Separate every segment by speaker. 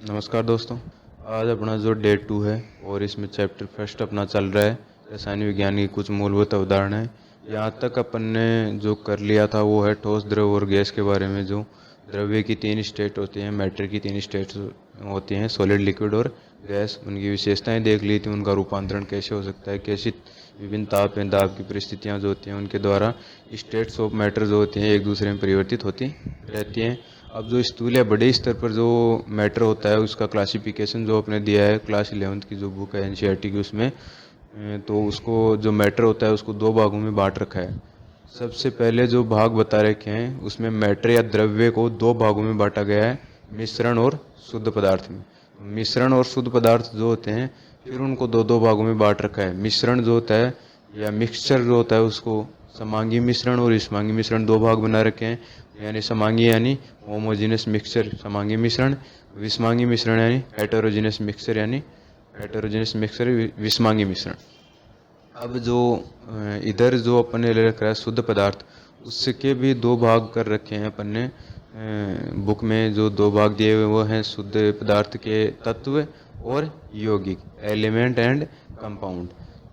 Speaker 1: नमस्कार दोस्तों। आज अपना जो डे 2 है और इसमें चैप्टर फर्स्ट अपना चल रहा है रसायन विज्ञान की कुछ मूलभूत अवधारणाएं। यहाँ तक अपन ने जो कर लिया था वो है ठोस, द्रव और गैस के बारे में। जो द्रव्य की 3 स्टेट होती हैं, मैटर की 3 स्टेट होती हैं, सॉलिड, लिक्विड और गैस। उनकी विशेषताएं देख ली थी, उनका रूपांतरण कैसे हो सकता है, कैसी विभिन्न ताप एवं दाब की परिस्थितियाँ जो होती हैं उनके द्वारा स्टेट्स ऑफ मैटर जो होती हैं एक दूसरे में परिवर्तित होती रहती हैं। अब जो स्थूल या बड़े स्तर पर जो मैटर होता है उसका क्लासिफिकेशन जो आपने दिया है क्लास 11th की जो बुक है एनसीईआरटी की, उसमें तो उसको जो मैटर होता है उसको 2 भागों में बांट रखा है। सबसे पहले जो भाग बता रखे हैं उसमें मैटर या द्रव्य को 2 भागों में बांटा गया है, मिश्रण और शुद्ध पदार्थ में। मिश्रण और शुद्ध पदार्थ जो होते हैं फिर उनको 2 भागों में बांट रखा है। मिश्रण जो होता है या मिक्सचर जो होता है उसको समांगी मिश्रण और विषमांगी मिश्रण 2 भाग बना रखे हैं। यानी समांगी यानी होमोजेनस मिक्सचर समांगी मिश्रण, विषमांगी मिश्रण यानी हेटेरोजेनस मिक्सचर यानी हेटेरोजेनस मिक्सचर विषमांगी मिश्रण। अब जो इधर जो अपन ने ले रखा है शुद्ध पदार्थ, उसके भी 2 भाग कर रखे हैं अपन ने। बुक में जो 2 भाग दिए हुए वो हैं शुद्ध पदार्थ के तत्व और यौगिक, एलिमेंट एंड कंपाउंड।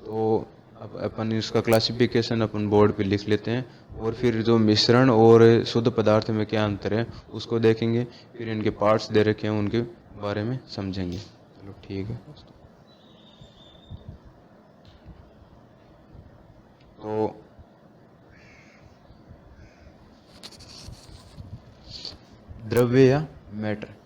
Speaker 1: तो अब अपन इसका क्लासिफिकेशन अपन बोर्ड पे लिख लेते हैं और फिर जो मिश्रण और शुद्ध पदार्थ में क्या अंतर है उसको देखेंगे। फिर इनके पार्ट्स दे रखे हैं उनके बारे में समझेंगे। चलो ठीक है दोस्तों। तो द्रव्य या मैटर।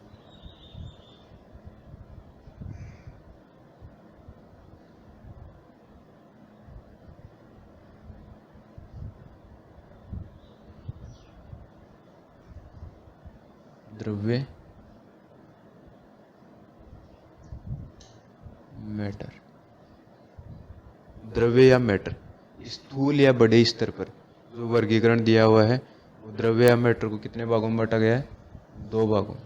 Speaker 1: द्रव्य, मैटर। द्रव्य या मैटर स्थूल या बड़े स्तर पर जो वर्गीकरण दिया हुआ है वो द्रव्य या मैटर को कितने भागों में बांटा गया है? 2 भागों में।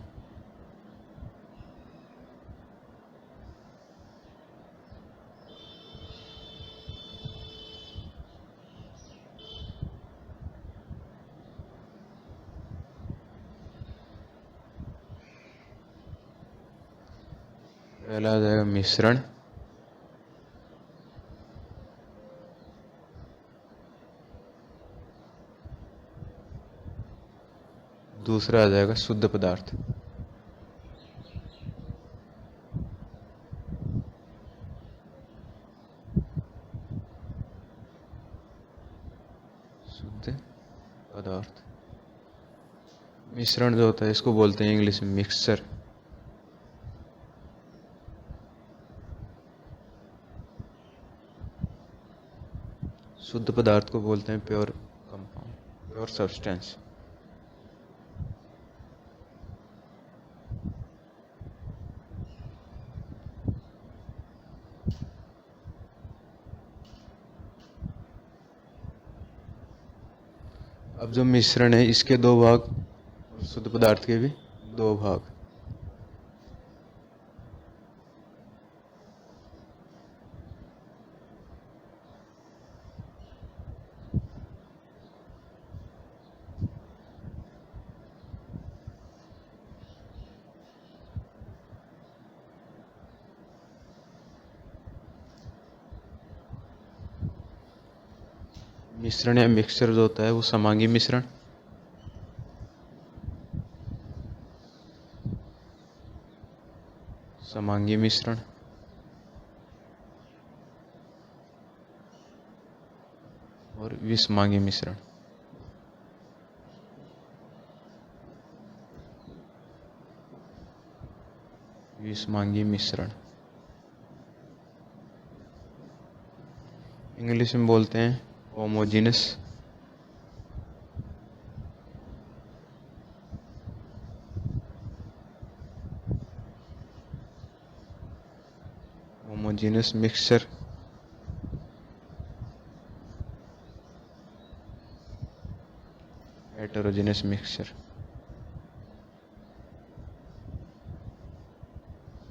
Speaker 1: पहला आ जाएगा मिश्रण, दूसरा आ जाएगा शुद्ध पदार्थ। शुद्ध पदार्थ। मिश्रण जो होता है इसको बोलते हैं इंग्लिश में मिक्सचर। शुद्ध पदार्थ को बोलते हैं प्योर कंपाउंड, प्योर सब्सटेंस। अब जो मिश्रण है इसके 2 भाग और शुद्ध पदार्थ के भी 2 भाग। मिश्रण या मिक्सचर जो होता है वो समांगी मिश्रण, समांगी मिश्रण और विषमांगी मिश्रण। विषमांगी मिश्रण इंग्लिश में बोलते हैं homogeneous. Homogeneous mixture, heterogeneous mixture,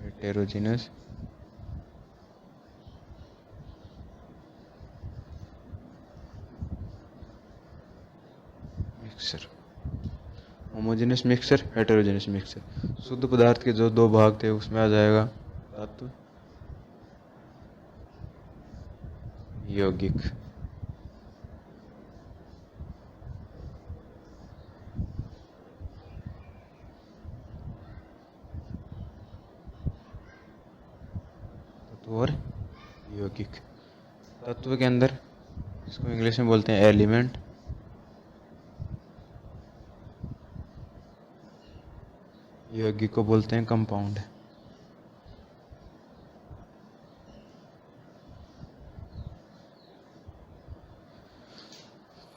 Speaker 1: heterogeneous mixture. Homogeneous mixture, heterogeneous mixture. शुद्ध पदार्थ के जो दो भाग थे उसमें आ जाएगा तत्व, यौगिक। तत्व और यौगिक। तत्व के अंदर इसको इंग्लिश में बोलते हैं एलिमेंट, यौगिक को बोलते हैं कंपाउंड।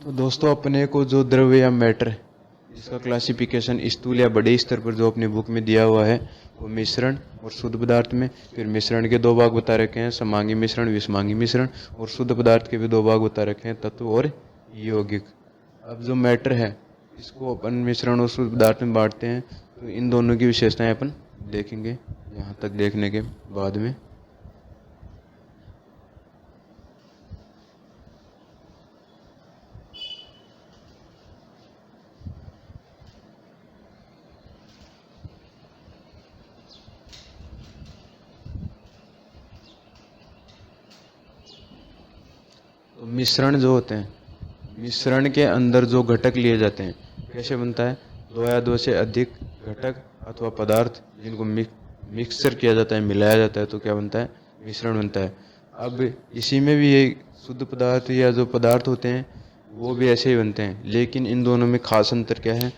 Speaker 1: तो दोस्तों अपने को जो द्रव्य या मैटर जिसका क्लासिफिकेशन स्थूल या बड़े स्तर पर जो अपनी बुक में दिया हुआ है वो मिश्रण और शुद्ध पदार्थ में, फिर मिश्रण के दो भाग बता रखे हैं, समांगी मिश्रण, विषमांगी मिश्रण, और शुद्ध पदार्थ के भी दो भाग बता रखे हैं, तत्व और यौगिक। अब जो मैटर है इसको अपन मिश्रण और शुद्ध पदार्थ में बांटते हैं, तो इन दोनों की विशेषताएं अपन देखेंगे यहाँ तक देखने के बाद में। तो मिश्रण जो होते हैं, मिश्रण के अंदर जो घटक लिए जाते हैं कैसे बनता है, दो या दो से अधिक घटक अथवा पदार्थ जिनको मिक्सचर किया जाता है, मिलाया जाता है, तो क्या बनता है, मिश्रण बनता है। अब इसी में भी ये शुद्ध पदार्थ या जो पदार्थ होते हैं वो भी ऐसे ही बनते हैं, लेकिन इन दोनों में खास अंतर क्या है,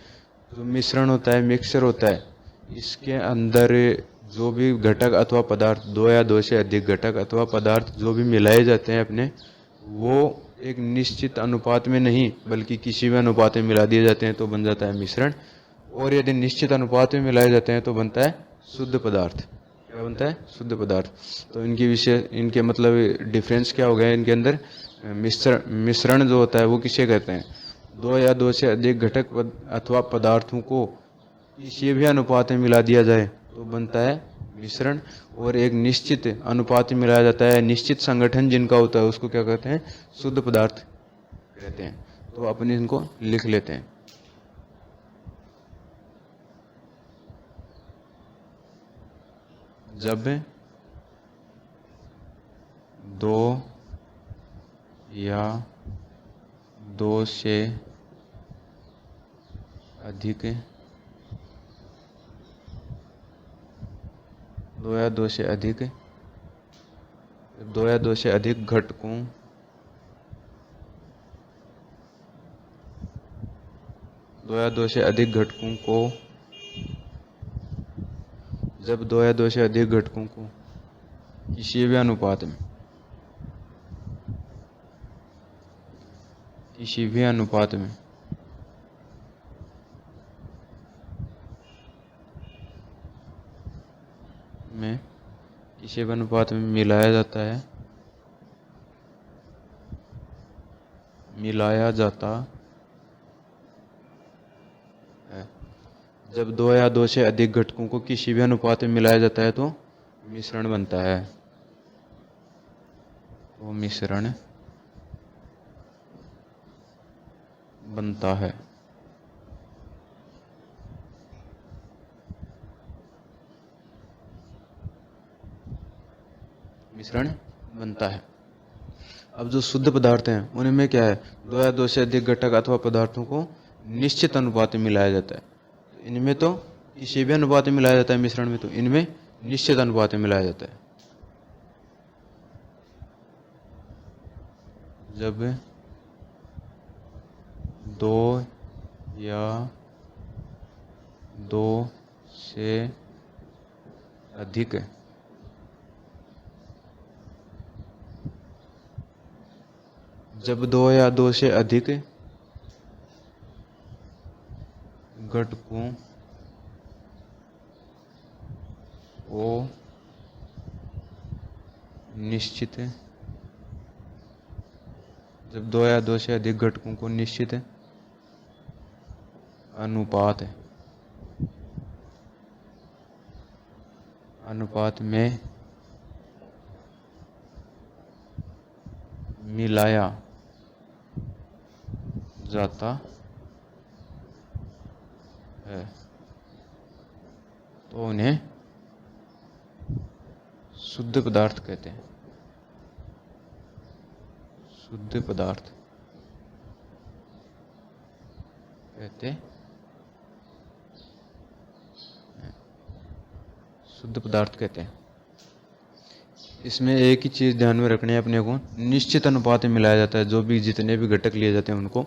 Speaker 1: जो मिश्रण होता है, मिक्सचर होता है, इसके अंदर जो भी घटक अथवा पदार्थ, दो या दो से अधिक घटक अथवा पदार्थ जो भी मिलाए जाते हैं अपने, वो एक निश्चित अनुपात में नहीं बल्कि किसी भी अनुपात में मिला दिए जाते हैं तो बन जाता है मिश्रण, और यदि निश्चित अनुपात में मिलाए जाते हैं तो बनता है शुद्ध पदार्थ। क्या बनता है, शुद्ध पदार्थ। तो इनकी विशेष, इनके मतलब डिफरेंस क्या हो गया इनके अंदर। मिश्रण जो होता है वो किसे कहते हैं, दो या दो से अधिक घटक अथवा पदार्थों को किसी भी अनुपात में मिला दिया जाए तो बनता है मिश्रण, और एक निश्चित अनुपात में मिलाया जाता है, निश्चित संगठन जिनका होता है उसको क्या कहते हैं, शुद्ध पदार्थ कहते हैं। तो अपन इनको लिख लेते हैं। जब दो या दो से अधिक, दो या दो से अधिक, दो या दो से अधिक घटकों दो या दो से अधिक घटकों को जब दो या दो से अधिक घटकों को किसी भी अनुपात में मिलाया जाता है, जब दो या दो से अधिक घटकों को किसी भी अनुपात में मिलाया जाता है तो मिश्रण बनता है। तो मिश्रण बनता है। मिश्रण बनता है। अब जो शुद्ध पदार्थ हैं उनमें क्या है, दो या दो से अधिक घटक अथवा पदार्थों को निश्चित अनुपात में मिलाया जाता है। इनमें तो किसी भी अनुपात में मिलाया जाता है, मिश्रण में तो इनमें निश्चित अनुपात में मिलाया जाता है। जब दो या दो से अधिक घटकों को निश्चित अनुपात में मिलाया जाता है तो उन्हें शुद्ध पदार्थ कहते हैं। शुद्ध पदार्थ कहते हैं। शुद्ध पदार्थ कहते हैं। इसमें एक ही चीज़ ध्यान में रखनी है अपने को, निश्चित अनुपात में मिलाया जाता है जो भी जितने भी घटक लिए जाते हैं उनको,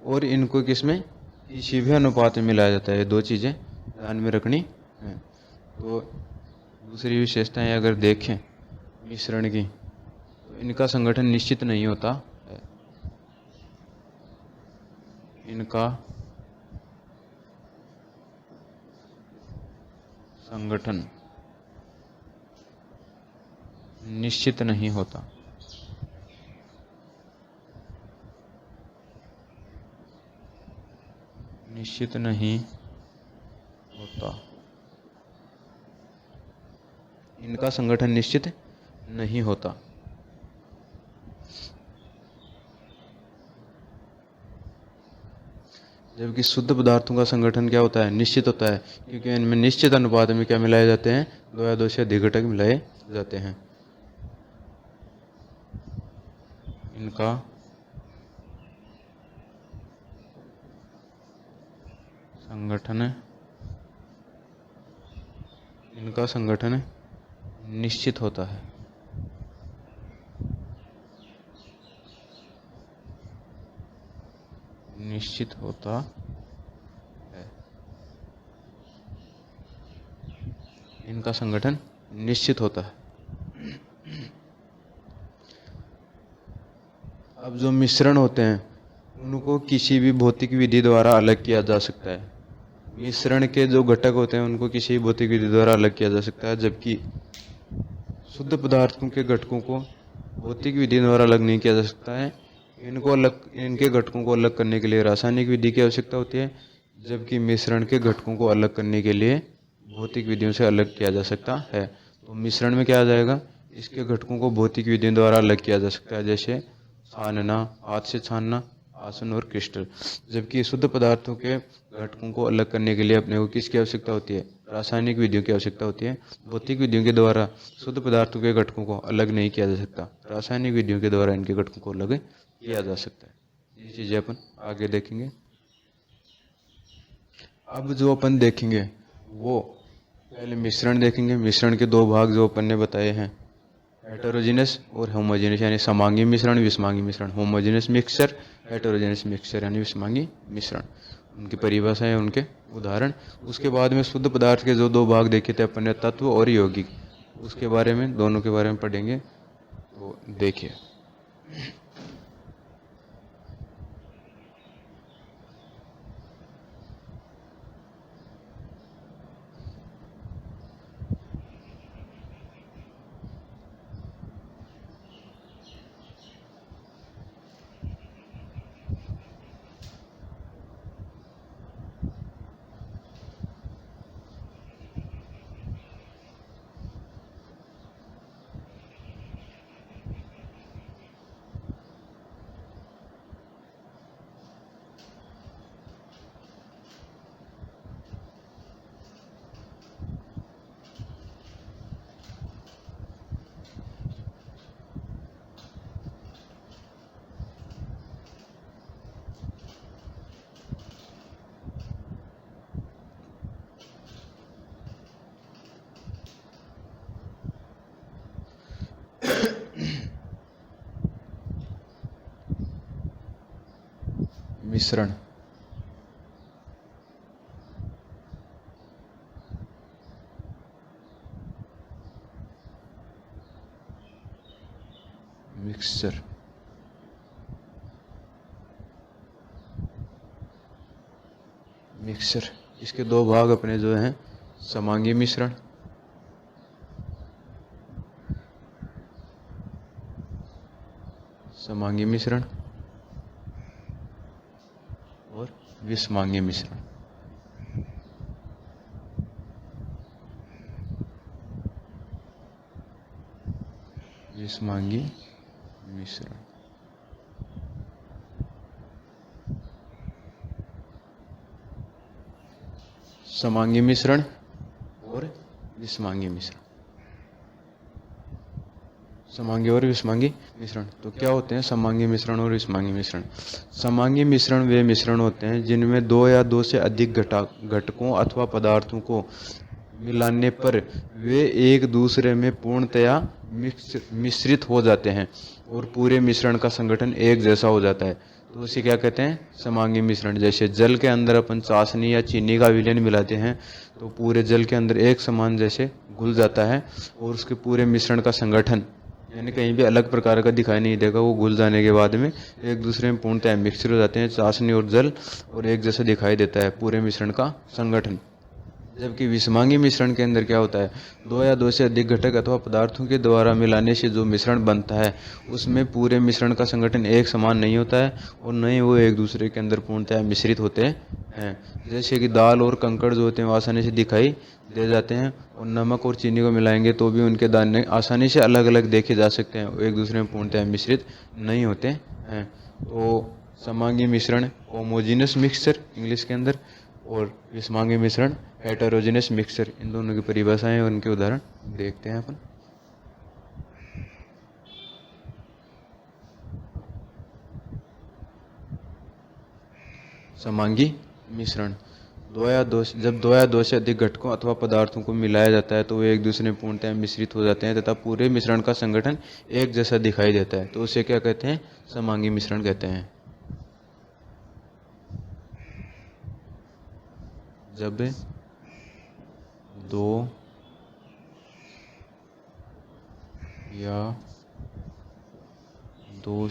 Speaker 1: और इनको किसमें, किसी भी अनुपात में मिलाया जाता है। दो चीज़ें ध्यान में रखनी है। तो दूसरी विशेषताएं अगर देखें मिश्रण की, तो इनका संगठन निश्चित नहीं होता है। इनका संगठन निश्चित नहीं होता। निश्चित नहीं होता। इनका संगठन निश्चित नहीं होता। जबकि शुद्ध पदार्थों का संगठन क्या होता है, निश्चित होता है, क्योंकि इनमें निश्चित अनुपात में क्या मिलाए जाते हैं, दो या दो से अधिक घटक मिलाए जाते हैं। इनका संगठन निश्चित होता है। निश्चित होता है। इनका संगठन निश्चित होता है। अब जो मिश्रण होते हैं उनको किसी भी भौतिक विधि द्वारा अलग किया जा सकता है। मिश्रण के जो घटक होते हैं उनको किसी भी भौतिक विधि द्वारा अलग किया जा सकता है, जबकि शुद्ध पदार्थों के घटकों को भौतिक विधि द्वारा अलग नहीं किया जा सकता है। इनके घटकों को अलग करने के लिए रासायनिक विधि की आवश्यकता होती है, जबकि मिश्रण के घटकों को अलग करने के लिए भौतिक विधियों से अलग किया जा सकता है। तो मिश्रण में क्या आ जाएगा, इसके घटकों को भौतिक विधियों द्वारा अलग किया जा सकता है, जैसे छानना, हाथ से छानना, आसन और क्रिस्टल। जबकि शुद्ध पदार्थों के घटकों को अलग करने के लिए अपने को किसकी आवश्यकता होती है, रासायनिक विधियों की आवश्यकता होती है। भौतिक विधियों के द्वारा शुद्ध पदार्थों के घटकों को अलग नहीं किया जा सकता, रासायनिक विधियों के द्वारा इनके घटकों को अलग किया जा सकता है। ये चीजें अपन आगे देखेंगे। अब जो अपन देखेंगे वो पहले मिश्रण देखेंगे। मिश्रण के दो भाग जो अपन ने बताए हैं, हेटेरोजेनस और होमोजेनस, यानी समांगी मिश्रण, विषमांगी मिश्रण। होमोजेनस मिक्सचर, हेटेरोजेनस मिक्सचर यानी विषमांगी मिश्रण। उनकी परिभाषा है, उनके उदाहरण। उसके बाद में शुद्ध पदार्थ के जो दो भाग देखे थे अपन ने, तत्व और यौगिक, उसके बारे में, दोनों के बारे में पढ़ेंगे। तो देखिए, मिश्रण। मिक्सचर। मिक्सचर, इसके दो भाग अपने जो हैं, समांगी मिश्रण, समांगी मिश्रण और विषमांगी मिश्रण। विषमांगी मिश्रण। समांगी मिश्रण और विषमांगी मिश्रण। समांगी और विषमांगी मिश्रण तो क्या होते हैं समांगी मिश्रण और विषमांगी मिश्रण। समांगी मिश्रण वे मिश्रण होते हैं जिनमें दो या दो से अधिक घटकों अथवा पदार्थों को मिलाने पर वे एक दूसरे में पूर्णतया मिश्रित हो जाते हैं और पूरे मिश्रण का संगठन एक जैसा हो जाता है, तो उसे क्या कहते हैं समांगी मिश्रण। जैसे जल के अंदर अपन चाशनी या चीनी का विलयन मिलाते हैं तो पूरे जल के अंदर एक समान जैसे घुल जाता है और उसके पूरे मिश्रण का संगठन यानी कहीं भी अलग प्रकार का दिखाई नहीं देगा। वो घुल जाने के बाद में एक दूसरे में पूर्णतः मिक्सर हो जाते हैं चाशनी और जल और एक जैसा दिखाई देता है पूरे मिश्रण का संगठन। जबकि विषमांगी मिश्रण के अंदर क्या होता है, दो या दो से अधिक घटक अथवा पदार्थों के द्वारा मिलाने से जो मिश्रण बनता है उसमें पूरे मिश्रण का संगठन एक समान नहीं होता है और न ही वो एक दूसरे के अंदर पूर्णतः मिश्रित होते हैं। जैसे कि दाल और कंकड़ जो होते हैं वो आसानी से दिखाई दे जाते हैं और नमक और चीनी को मिलाएंगे तो भी उनके दाने आसानी से अलग अलग देखे जा सकते हैं, एक दूसरे में पूर्णतः मिश्रित नहीं होते हैं। तो समांगी मिश्रण होमोजीनियस मिक्सचर इंग्लिश के अंदर और विषमांगी मिश्रण हेटेरोजेनस मिक्सचर, इन दोनों की परिभाषाएं और उनके उदाहरण देखते हैं अपन। समांगी मिश्रण जब दो या दो से अधिक घटकों अथवा पदार्थों को मिलाया जाता है तो वे एक दूसरे में पूर्णतः मिश्रित हो जाते हैं तथा पूरे मिश्रण का संगठन एक जैसा दिखाई देता है, तो उसे क्या कहते हैं समांगी मिश्रण कहते हैं। जब दो या दो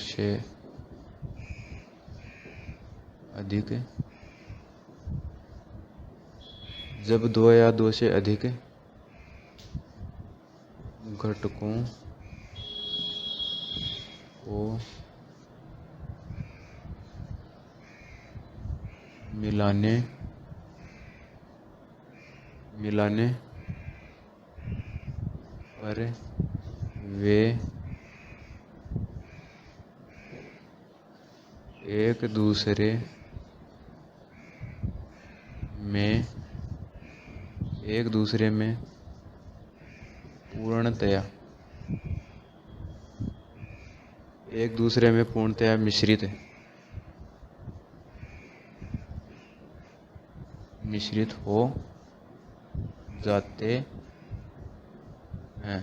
Speaker 1: से अधिक घटकों को मिलाने पर वे एक दूसरे में पूर्णतया मिश्रित हो जाते हैं,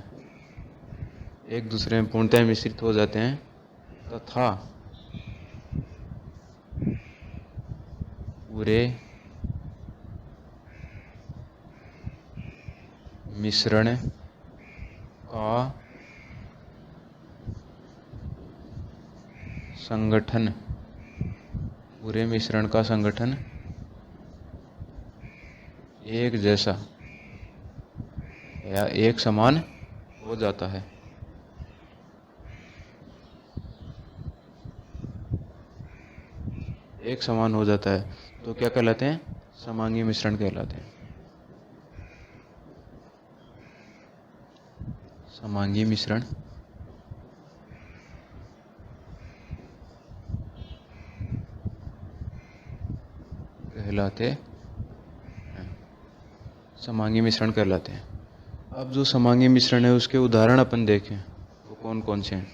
Speaker 1: एक दूसरे में पूर्णतः मिश्रित हो जाते हैं तथा पूरे मिश्रण का संगठन एक जैसा या एक समान हो जाता है। एक समान हो जाता है तो क्या कहलाते हैं समांगी मिश्रण कहलाते हैं। समांगी मिश्रण कहलाते हैं। समांगी मिश्रण कहलाते हैं। अब जो समांगी मिश्रण है उसके उदाहरण अपन देखें वो कौन कौन से हैं।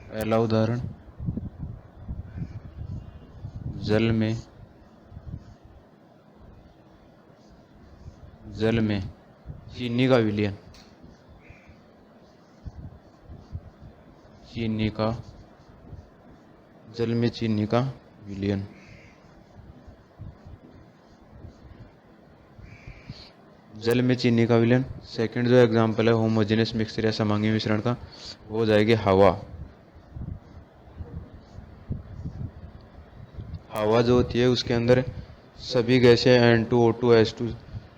Speaker 1: पहला उदाहरण जल में चीनी का विलयन। जल में चीनी का विलयन। जल में चीनी का विलयन। सेकंड जो एग्जांपल है होमोजेनियस मिक्सचर या समांगी मिश्रण का वो हो जाएगी हवा। हवा जो होती है उसके अंदर सभी गैसें N2O2 H2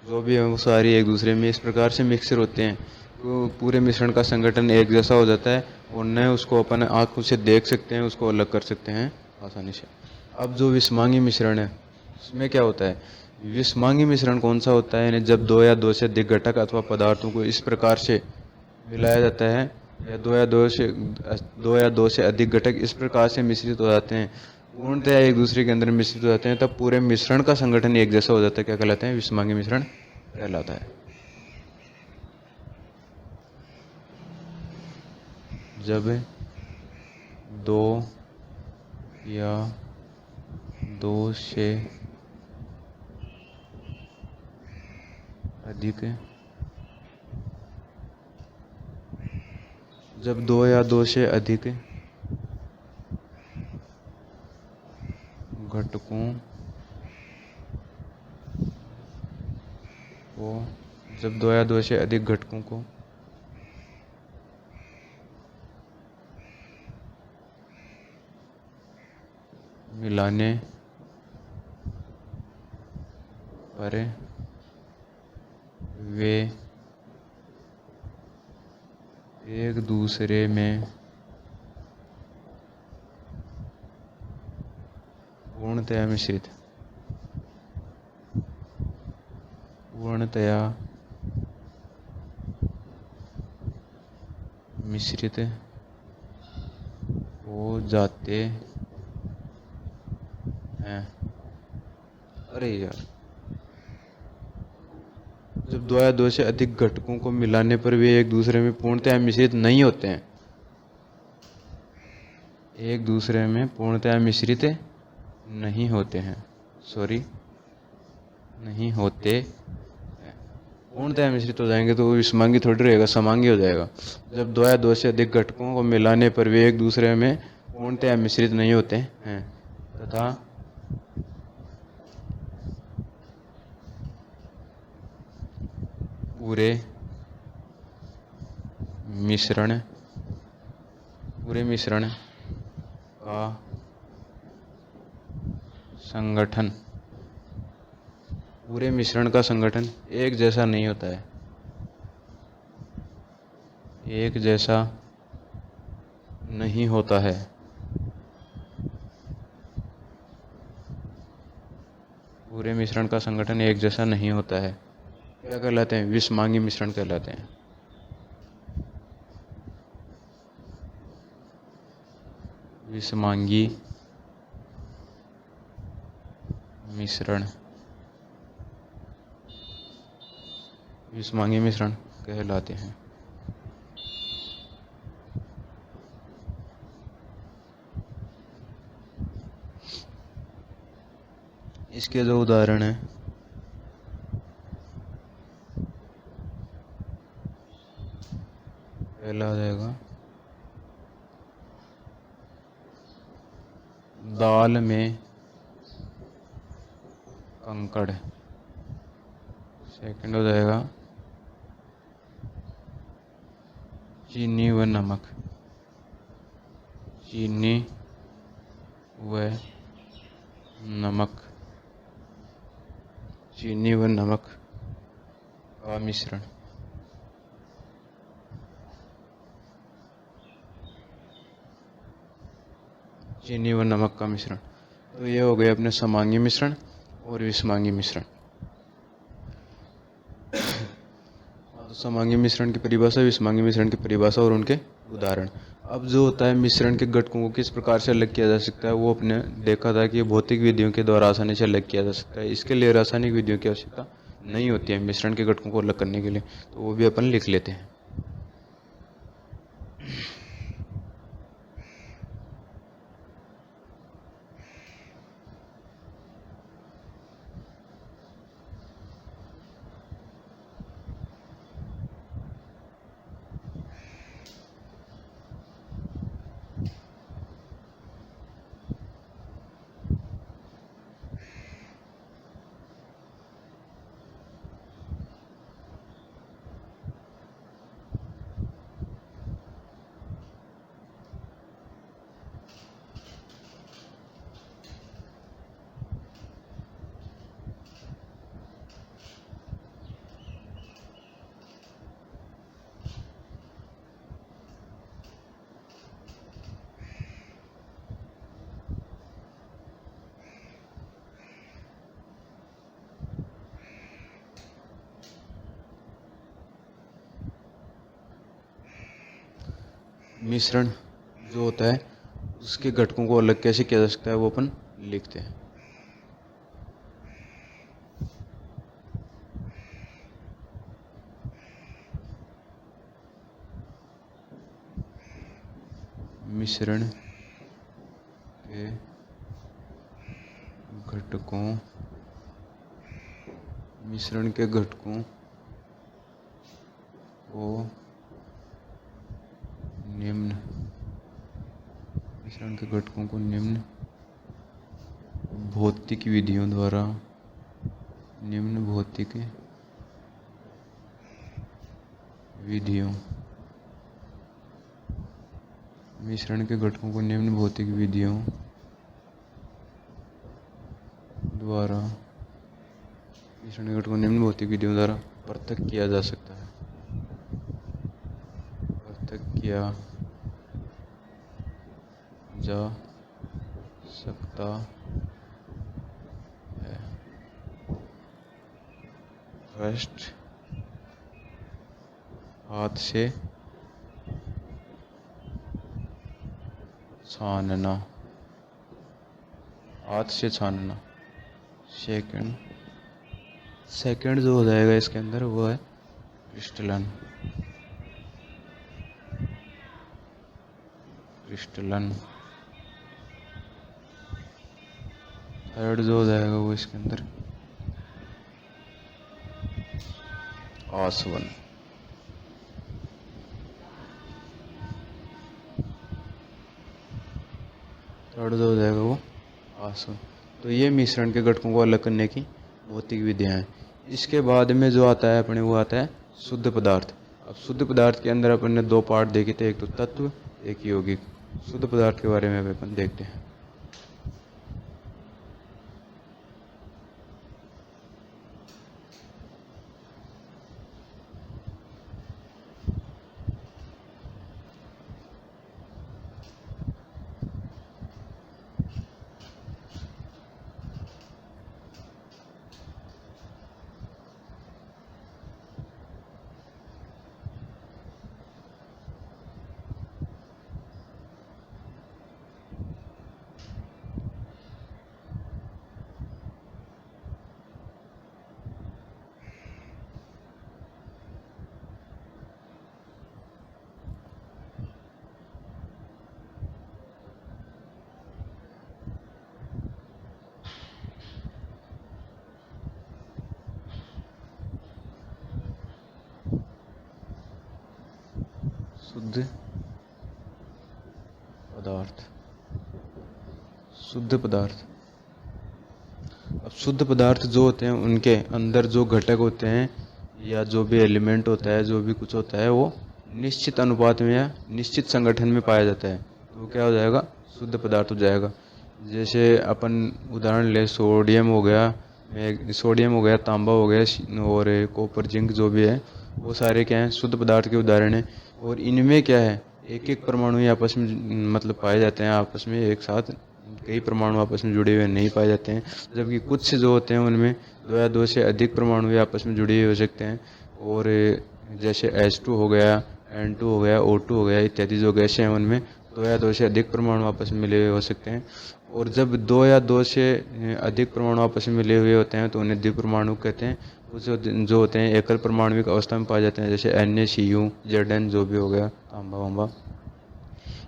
Speaker 1: जो भी है वो सारी एक दूसरे में इस प्रकार से मिक्सचर होते हैं तो पूरे मिश्रण का संगठन एक जैसा हो जाता है और न उसको अपन आँखों से देख सकते हैं, उसको अलग कर सकते हैं आसानी से। अब जो विषमांगी मिश्रण है उसमें क्या होता है, विषमांगी मिश्रण कौन सा होता है, यानी जब दो या दो से अधिक घटक अथवा पदार्थों को इस प्रकार से मिलाया जाता है या दो या दो से अधिक घटक इस प्रकार से मिश्रित हो जाते हैं पूर्णतया एक दूसरे के अंदर मिश्रित हो जाते हैं, तब पूरे मिश्रण का संगठन एक जैसा हो जाता है। क्या कहलाते हैं? विषमांगी मिश्रण कहलाता है। जब दो या दो से अधिक जब दो या दो से अधिक घटकों को जब दो या दो से अधिक घटकों को मिलाने पर वे एक दूसरे में पूर्णतया मिश्रित हो जाते हैं। अरे यार, जब दो या दो से अधिक घटकों को मिलाने पर वे एक दूसरे में पूर्णतया मिश्रित नहीं होते हैं। एक दूसरे में पूर्णतया मिश्रित नहीं होते हैं। सॉरी, नहीं होते हैं। पूर्णतया मिश्रित हो जाएंगे तो वो विषमांगी थोड़ी रहेगा, समांगी हो जाएगा। जब दो या दो से अधिक घटकों को मिलाने पर वे एक दूसरे में पूर्णतया मिश्रित नहीं होते हैं तथा पूरे मिश्रण का संगठन एक जैसा नहीं होता है। एक जैसा नहीं होता है। पूरे मिश्रण का संगठन एक जैसा नहीं होता है। क्या कहलाते हैं? विषमांगी मिश्रण कहलाते हैं। विषमांगी मिश्रण कहलाते हैं। इसके जो उदाहरण हैं, पहला आ जाएगा दाल में कंकड़। सेकंड हो जाएगा चीनी व नमक। चीनी व नमक का मिश्रण। चीनी व नमक का मिश्रण। तो ये हो गए अपने समांगी मिश्रण और विषमांगी मिश्रण। समांगी मिश्रण की परिभाषा, विषमांगी मिश्रण की परिभाषा और उनके उदाहरण। अब जो होता है मिश्रण के घटकों को किस प्रकार से अलग किया जा सकता है, वो अपने देखा था कि भौतिक विधियों के द्वारा आसानी से अलग किया जा सकता है। इसके लिए रासायनिक विधियों की आवश्यकता नहीं होती है मिश्रण के घटकों को अलग करने के लिए, तो वो भी अपन लिख लेते हैं। मिश्रण जो होता है उसके घटकों को अलग कैसे किया जा सकता है वो अपन लिखते हैं। मिश्रण के घटकों को निम्न भौतिक विधियों द्वारा निम्न भौतिक विधियों मिश्रण के घटकों को निम्न भौतिक विधियों द्वारा पृथक किया जा सकता है। फर्स्ट, हाथ से छानना। सेकंड जो हो जाएगा इसके अंदर वो है क्रिस्टलन। थर्ड जो हो जाएगा वो इसके अंदर आसवन। तो ये मिश्रण के घटकों को अलग करने की भौतिक विधियां हैं। इसके बाद में जो आता है अपने वो आता है शुद्ध पदार्थ। अब शुद्ध पदार्थ के अंदर अपन ने दो पार्ट देखे थे, एक तो तत्व, एक यौगिक। शुद्ध पदार्थ के बारे में अपन देखते हैं। शुद्ध पदार्थ। अब शुद्ध पदार्थ जो होते हैं उनके अंदर जो घटक होते हैं या जो भी एलिमेंट होता है, जो भी कुछ होता है, वो निश्चित अनुपात में या निश्चित संगठन में पाया जाता है, तो वो क्या हो जाएगा? शुद्ध पदार्थ हो जाएगा। जैसे अपन उदाहरण ले, सोडियम हो गया, तांबा हो गया और कॉपर, जिंक जो भी है, वो सारे क्या हैं? शुद्ध पदार्थ के उदाहरण हैं। और इनमें क्या है? एक एक परमाणु आपस में मतलब पाए जाते हैं, आपस में एक साथ कई परमाणु आपस में जुड़े हुए नहीं पाए जाते हैं। जबकि कुछ जो होते हैं उनमें दो या दो से अधिक परमाणु आपस में जुड़े हुए हो सकते हैं। और जैसे H2 हो गया, N2 हो गया, O2 हो गया इत्यादि जो गैसें हैं उनमें दो या दो से अधिक परमाणु आपस में मिले हुए हो सकते हैं। और जब दो या दो से अधिक परमाणु आपस में मिले हुए होते हैं तो उन्हें द्विपरमाणु कहते हैं। कुछ जो होते हैं एकल परमाणुविक अवस्था में पाए जाते हैं, जैसे NaCu, Zn जो भी हो गया, तांबा वांबा।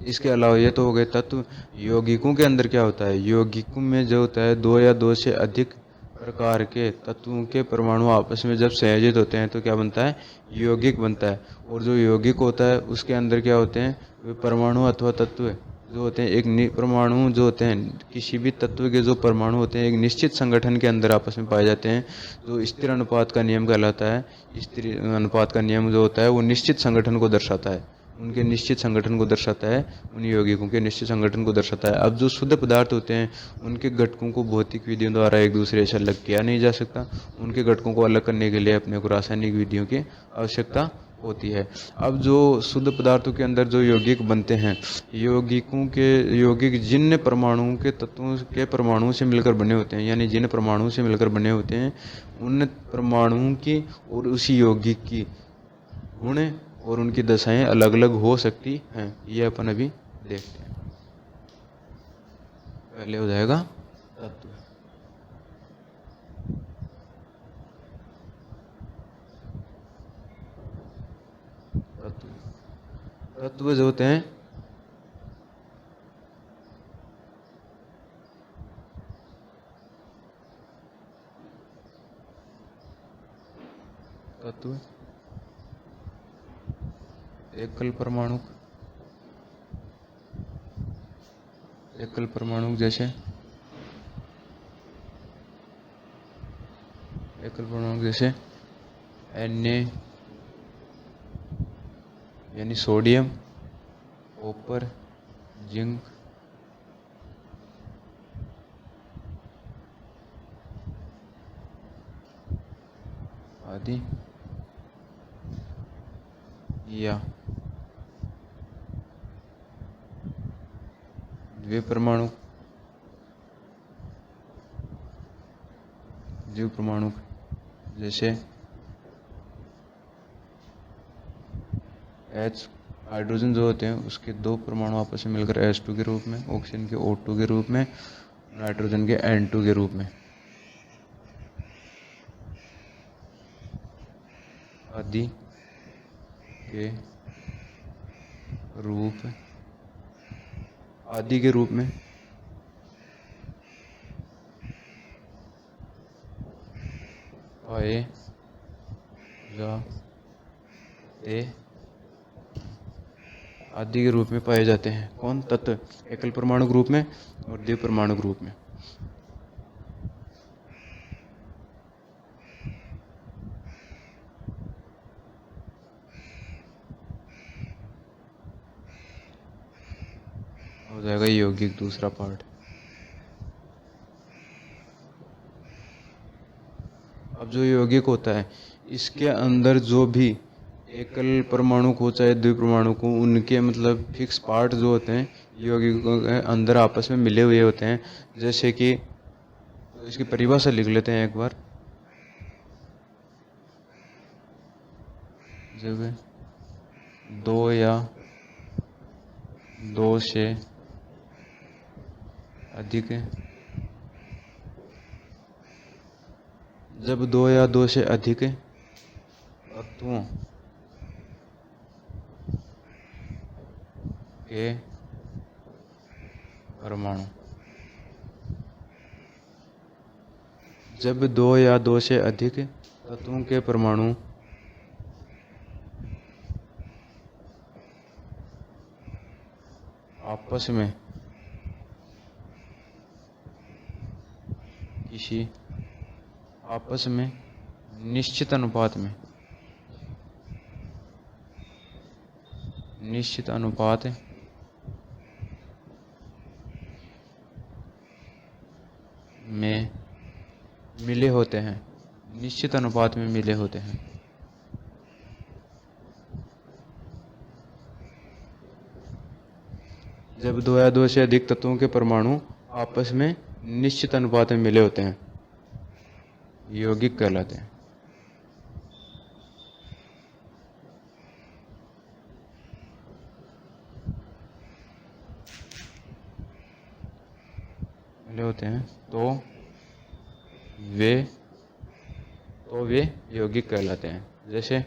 Speaker 1: इसके अलावा ये तो हो गए तत्व। यौगिकों के अंदर क्या होता है? यौगिकों में जो होता है दो या दो से अधिक प्रकार के तत्वों के परमाणु आपस में जब संयोजित होते हैं तो क्या बनता है? यौगिक बनता है। और जो यौगिक होता है उसके अंदर क्या होते हैं? वे परमाणु अथवा तत्व जो होते हैं, एक परमाणु जो होते हैं, किसी भी तत्व के जो परमाणु होते हैं एक निश्चित संगठन के अंदर आपस में पाए जाते हैं, जो स्थिर अनुपात का नियम कहलाता है। स्थिर अनुपात का नियम जो होता है वो निश्चित संगठन को दर्शाता है, उनके निश्चित संगठन को दर्शाता है, उन यौगिकों के निश्चित संगठन को दर्शाता है। अब जो शुद्ध पदार्थ होते हैं उनके घटकों को भौतिक विधियों द्वारा एक दूसरे से अलग किया नहीं जा सकता। उनके घटकों को अलग करने के लिए अपने को रासायनिक विधियों की आवश्यकता होती है। अब जो शुद्ध पदार्थों के अंदर जो यौगिक बनते हैं, यौगिक जिन परमाणुओं के तत्वों के परमाणुओं से मिलकर बने होते हैं, यानी जिन परमाणुओं से मिलकर बने होते हैं, उन परमाणुओं की और उसी यौगिक की गुण और उनकी दशाएं अलग अलग हो सकती हैं। ये अपन अभी देखते हैं। पहले हो जाएगा तत्व। तत्व तत्व जो होते हैं तत्व एकल परमाणु जैसे Na यानी सोडियम, कॉपर, जिंक, आदि, या द्विपरमाणु जैसे H हाइड्रोजन जो होते हैं उसके दो परमाणु आपस में मिलकर H2 के रूप में, ऑक्सीजन के O2 के रूप में, नाइट्रोजन के N2 के रूप में आदि के रूप में पाए जाते हैं। कौन? तत्व एकल परमाणु ग्रुप में और द्विपरमाणु ग्रुप में। हो जाएगा यौगिक दूसरा पार्ट। अब जो यौगिक होता है इसके अंदर जो भी एकल परमाणु को चाहे द्विपरमाणु को, उनके मतलब फिक्स पार्ट जो होते हैं यौगिकों के अंदर आपस में मिले हुए होते हैं। जैसे कि तो इसकी परिभाषा लिख लेते हैं एक बार। जब दो या दो से अधिक तत्वों के परमाणु, जब दो या दो से अधिक तत्वों के परमाणु आपस में निश्चित अनुपात में मिले होते हैं, निश्चित अनुपात में मिले होते हैं। जब दो या दो से अधिक तत्वों के परमाणु आपस में निश्चित अनुपात में मिले होते हैं, यौगिक कहलाते हैं। मिले होते हैं तो वे यौगिक कहलाते हैं। जैसे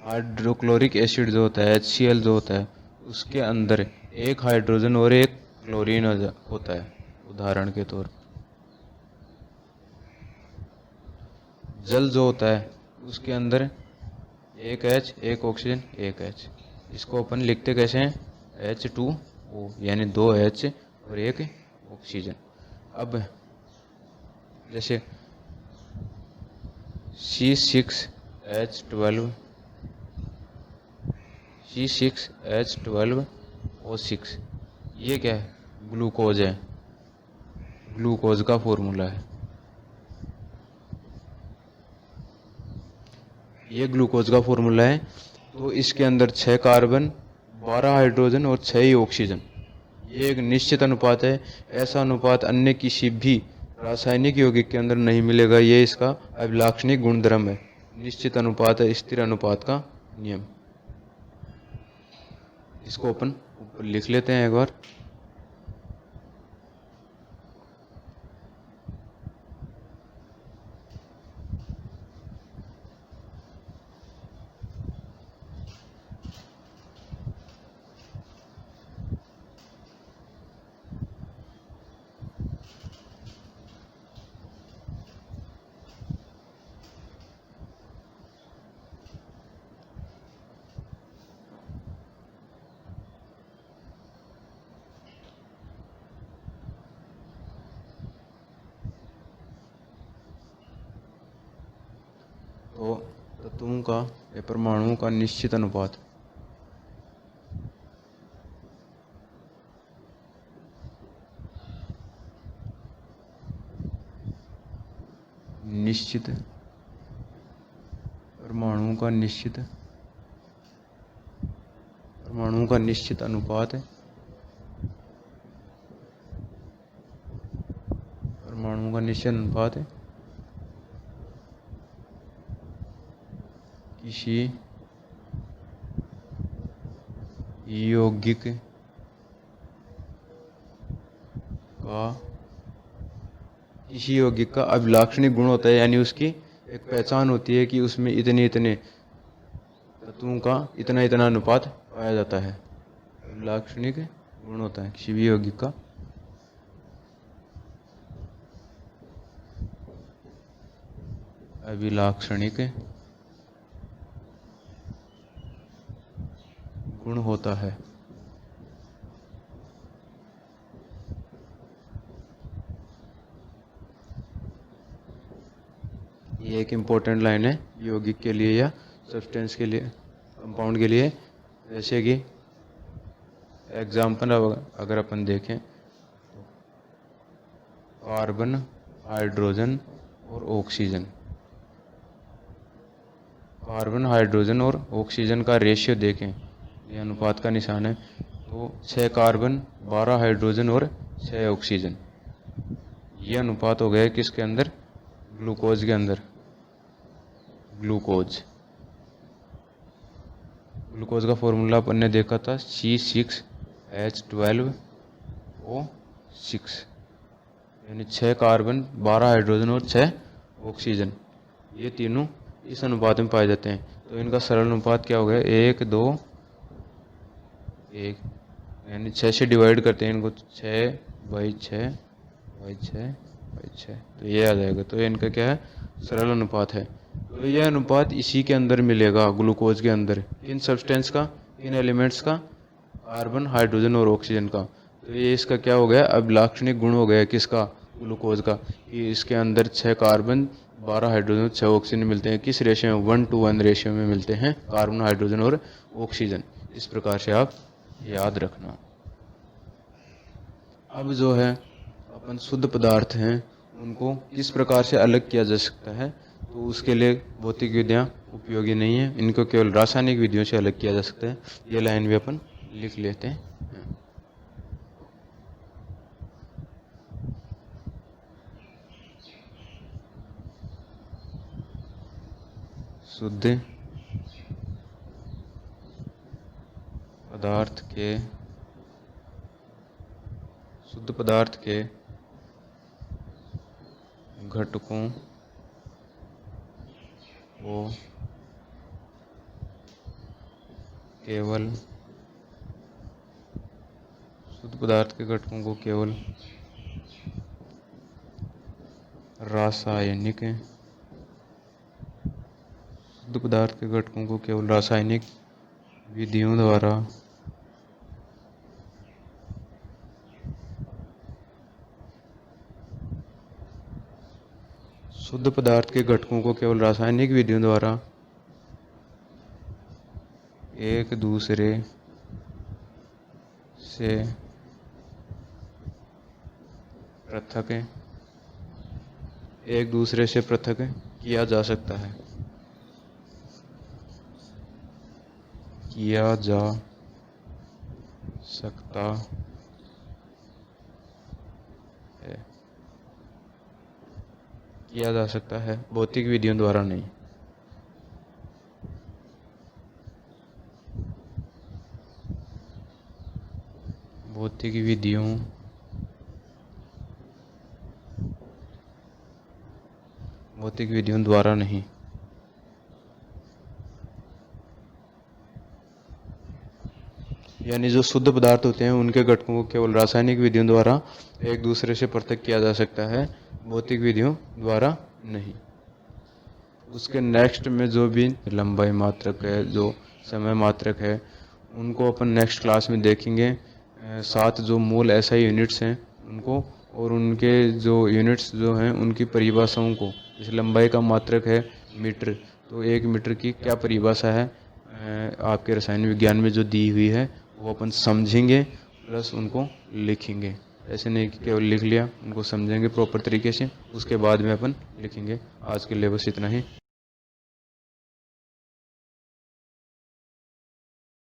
Speaker 1: हाइड्रोक्लोरिक एसिड जो होता है, HCl जो होता है, उसके अंदर एक हाइड्रोजन और एक क्लोरीन होता है। उदाहरण के तौर पर जल जो होता है उसके अंदर एक H, एक ऑक्सीजन, एक H। इसको अपन लिखते कैसे हैं? H2O, यानी दो H और एक ऑक्सीजन। अब जैसे C6H12O6, ये क्या है? ग्लूकोज है, ग्लूकोज का फॉर्मूला है। ये ग्लूकोज का फॉर्मूला है। तो इसके अंदर 6 कार्बन, 12 हाइड्रोजन और 6 ही ऑक्सीजन। ये एक निश्चित अनुपात है। ऐसा अनुपात अन्य किसी भी रासायनिक यौगिक के अंदर नहीं मिलेगा। ये इसका अभिलाक्षणिक गुणधर्म है। निश्चित अनुपात है, स्थिर अनुपात का नियम। इसको अपन ऊपर लिख लेते हैं एक बार। तो तत्वों का या परमाणुओं का निश्चित अनुपात, निश्चित परमाणुओं का निश्चित अनुपात है, परमाणुओं का निश्चित अनुपात है किसी यौगिक का अभिलाक्षणिक गुण होता है, यानी उसकी एक पहचान होती है कि उसमें इतने इतने तत्वों का इतना इतना अनुपात पाया जाता है। अभिलाक्षणिक गुण होता है किसी भी यौगिक का अभिलाक्षणिक गुण होता है। ये एक इम्पोर्टेंट लाइन है यौगिक के लिए या सब्सटेंस के लिए, कंपाउंड के लिए। जैसे कि एग्जाम्पल अगर अपन देखें तो कार्बन, हाइड्रोजन और ऑक्सीजन। कार्बन, हाइड्रोजन और ऑक्सीजन का रेशियो देखें, ये अनुपात का निशान है। तो 6 कार्बन, 12 हाइड्रोजन और 6 ऑक्सीजन, ये अनुपात हो गया किसके अंदर? ग्लूकोज के अंदर। ग्लूकोज का फॉर्मूला अपन ने देखा था C6H12O6, यानी 6 कार्बन, 12 हाइड्रोजन और 6 ऑक्सीजन, ये तीनों इस अनुपात में पाए जाते हैं। तो इनका सरल अनुपात क्या हो गया? 1, 2, 1, यानी 6 से डिवाइड करते हैं इनको, 6/6/6/6, तो ये आ जाएगा। तो ये इनका क्या है? सरल अनुपात है। तो यह अनुपात इसी के अंदर मिलेगा, ग्लूकोज के अंदर। किन सब्सटेंस का, किन एलिमेंट्स का? कार्बन, हाइड्रोजन और ऑक्सीजन का। तो ये इसका क्या हो गया? अभिलाक्षणिक गुण हो गया किसका? ग्लूकोज का, कि इसके अंदर 6 कार्बन, 12 हाइड्रोजन, 6 ऑक्सीजन मिलते हैं। किस रेशियो में? 1:1 रेशियो में मिलते हैं कार्बन, हाइड्रोजन और ऑक्सीजन। इस प्रकार से आप याद रखना। अब जो है अपन शुद्ध पदार्थ हैं उनको किस प्रकार से अलग किया जा सकता है, तो उसके लिए भौतिक विधियाँ उपयोगी नहीं है, इनको केवल रासायनिक विधियों से अलग किया जा सकता है। ये लाइन भी अपन लिख लेते हैं। शुद्ध पदार्थ के घटकों को केवल रासायनिक विधियों द्वारा शुद्ध पदार्थ के घटकों को केवल रासायनिक विधियों द्वारा एक दूसरे से पृथक किया जा सकता है। किया जा सकता है, भौतिक विधियों द्वारा नहीं। भौतिक विधियों द्वारा नहीं। यानी जो शुद्ध पदार्थ होते हैं उनके घटकों को केवल रासायनिक विधियों द्वारा एक दूसरे से पृथक किया जा सकता है, भौतिक विधियों द्वारा नहीं। उसके नेक्स्ट में जो भी लंबाई मात्रक है, जो समय मात्रक है, उनको अपन नेक्स्ट क्लास में देखेंगे। साथ जो मूल एसआई यूनिट्स हैं उनको और उनके जो यूनिट्स जो हैं उनकी परिभाषाओं को। इस लंबाई का मात्रक है मीटर, तो 1 मीटर की क्या परिभाषा है आपके रसायन विज्ञान में जो दी हुई है वो अपन समझेंगे प्लस उनको लिखेंगे। ऐसे नहीं कि केवल लिख लिया, उनको समझेंगे प्रॉपर तरीके से, उसके बाद में अपन लिखेंगे। आज के लिए बस इतना ही।